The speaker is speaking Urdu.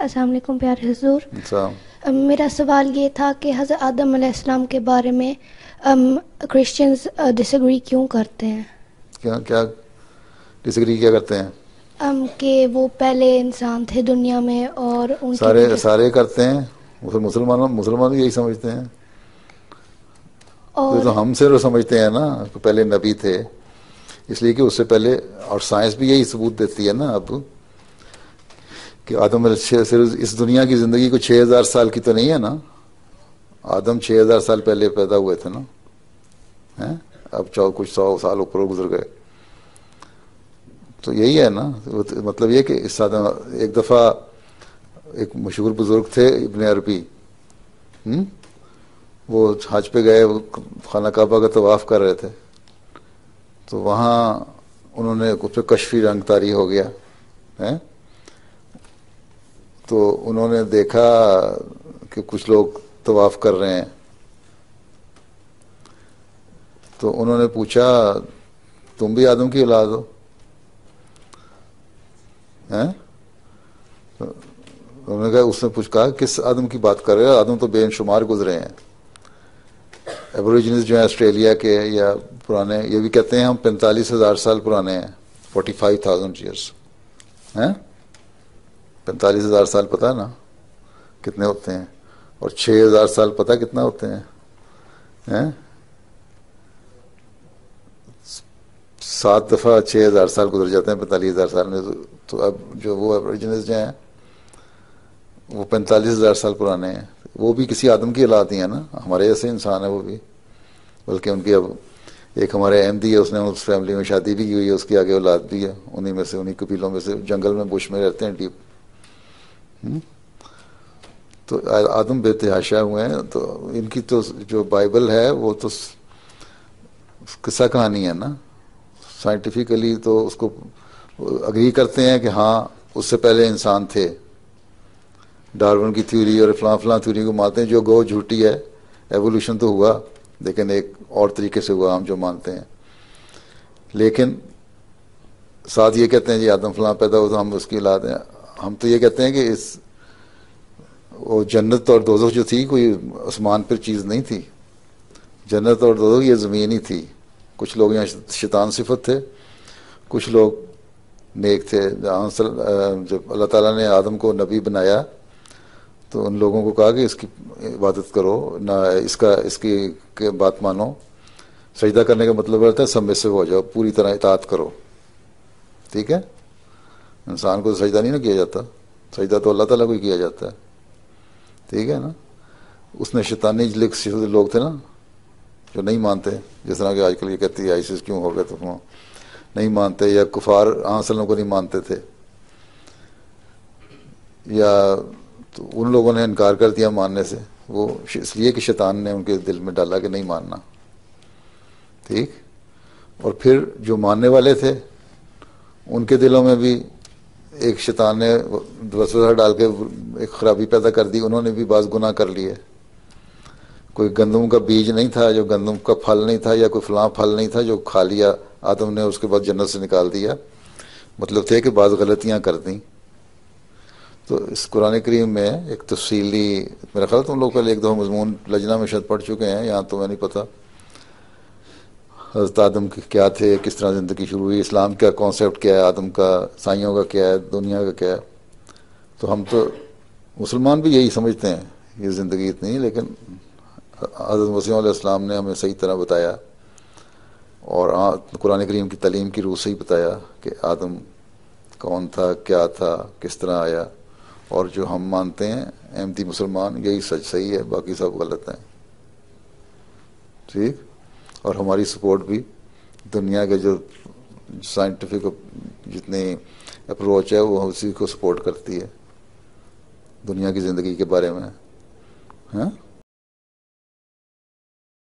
السلام علیکم پیارے حضور. میرا سوال یہ تھا کہ حضرت آدم علیہ السلام کے بارے میں کرسچنز ڈس ایگری کیوں کرتے ہیں؟ کیا ڈس ایگری کیا کرتے ہیں؟ کہ وہ پہلے انسان تھے دنیا میں اور ان سارے کرتے ہیں. مسلمان بھی یہی سمجھتے ہیں. تو ہم سے جو سمجھتے ہیں نا کہ پہلے نبی تھے، اس لیے کہ اس سے پہلے، اور سائنس بھی یہی ثبوت دیتی ہے نا اب کہ آدم صرف اس دنیا کی زندگی کو 6000 سال کی تو نہیں ہے نا. آدم 6000 سال پہلے پیدا ہوئے تھے نا. اب کچھ 100 سال اوپر گزر گئے. تو یہی ہے نا. مطلب یہ کہ اس ایک دفعہ ایک مشہور بزرگ تھے ابن عربی، وہ حج پہ گئے، خانہ کعبہ کا طواف کر رہے تھے، تو وہاں انہوں نے کچھ کشفی رنگ طاری ہو گیا. تو انہوں نے دیکھا کہ کچھ لوگ طواف کر رہے ہیں، تو انہوں نے پوچھا تم بھی آدم کی اولاد ہو؟ انہوں نے کہا، اس نے کہا کس آدم کی بات کر رہے ہیں؟ آدم تو بے شمار گزرے ہیں. ایبوریجنز جو ہیں آسٹریلیا کے یا پرانے، یہ بھی کہتے ہیں ہم 45,000 سال پرانے ہیں. 45,000 ایئرس. 45,000 سال پتہ ہے نا کتنے ہوتے ہیں؟ اور 6,000 سال پتہ کتنا ہوتے ہیں؟ 7 دفعہ 6,000 سال گزر جاتے ہیں 45,000 سال میں. تو اب جو وہ ایبوریجنز جو ہیں وہ 45,000 سال پرانے ہیں. وہ بھی کسی آدم کی اولاد ہی ہیں نا، ہمارے جیسے انسان ہے وہ بھی. بلکہ ان کی اب ایک ہمارے احمدی ہے، اس نے اس فیملی میں شادی بھی کی ہوئی ہے، اس کی آگے اولاد بھی ہے، انہی میں سے، انہی قبیلوں میں سے، جنگل میں بش میں رہتے ہیں ڈیپ. تو آدم بے تحاشا ہوئے ہیں. تو ان کی تو جو بائبل ہے وہ تو قصہ کہانی ہے نا. سائنٹیفکلی تو اس کو اگری کرتے ہیں کہ ہاں اس سے پہلے انسان تھے. ڈارون کی تھیوری اور فلاں تھیوری کو مانتے ہیں، جو گو جھوٹی ہے. ایوولوشن تو ہوا لیکن ایک اور طریقے سے ہوا، ہم جو مانتے ہیں. لیکن ساتھ یہ کہتے ہیں جی آدم فلاں پیدا ہو تو ہم اس کی اولاد ہیں. ہم تو یہ کہتے ہیں کہ وہ جنت اور دوزخ جو تھی کوئی آسمان پر چیز نہیں تھی. جنت اور دوزخ یہ زمین ہی تھی. کچھ لوگ یہاں شیطان صفت تھے، کچھ لوگ نیک تھے. جب اللہ تعالیٰ نے آدم کو نبی بنایا تو ان لوگوں کو کہا کہ اس کی عبادت کرو، نہ اس کی بات مانو. سجدہ کرنے کا مطلب رہتا ہے سبمسو ہو جاؤ، پوری طرح اطاعت کرو. ٹھیک ہے؟ انسان کو سجدہ نہیں نہ کیا جاتا، سجدہ تو اللہ تعالیٰ کو ہی کیا جاتا ہے. ٹھیک ہے نا. اس نے شیطانی لوگ تھے نا جو نہیں مانتے، جس طرح کہ آج کل یہ کہتی ہے آئیسس کیوں ہو گئے تو نہیں مانتے، یا کفار آنسلوں کو نہیں مانتے تھے، یا تو ان لوگوں نے انکار کر دیا ماننے سے. وہ اس لیے کہ شیطان نے ان کے دل میں ڈالا کہ نہیں ماننا. ٹھیک. اور پھر جو ماننے والے تھے ان کے دلوں میں بھی ایک شیطان نے وسوسہ ڈال کے ایک خرابی پیدا کر دی. انہوں نے بھی بعض گناہ کر لیے. کوئی گندم کا بیج نہیں تھا جو گندم کا پھل نہیں تھا، یا کوئی فلاں پھل نہیں تھا جو کھا لیا آدم نے، اس کے بعد جنت سے نکال دیا. مطلب تھے کہ بعض غلطیاں کر دیں. تو اس قرآن کریم میں ایک تفصیلی، میرا خیال تم لوگ پہلے ایک دو مضمون لجنہ میں شاید پڑھ چکے ہیں، یہاں تو میں نہیں پتہ حضرت آدم کیا تھے، کس طرح زندگی شروع ہوئی، اسلام کا کانسیپٹ کیا ہے، آدم کا، سائیوں کا کیا ہے، دنیا کا کیا ہے. تو ہم تو مسلمان بھی یہی سمجھتے ہیں یہ زندگی اتنی، لیکن حضرت مسیح علیہ السلام نے ہمیں صحیح طرح بتایا، اور قرآن کریم کی تعلیم کی روح سے ہی بتایا کہ آدم کون تھا، کیا تھا، کس طرح آیا. اور جو ہم مانتے ہیں احمدی مسلمان، یہی سچ صحیح ہے، باقی سب غلط ہیں. ٹھیک. اور ہماری سپورٹ بھی دنیا کے جو سائنٹیفک جتنی اپروچ ہے وہ اسی کو سپورٹ کرتی ہے دنیا کی زندگی کے بارے میں. ہاں.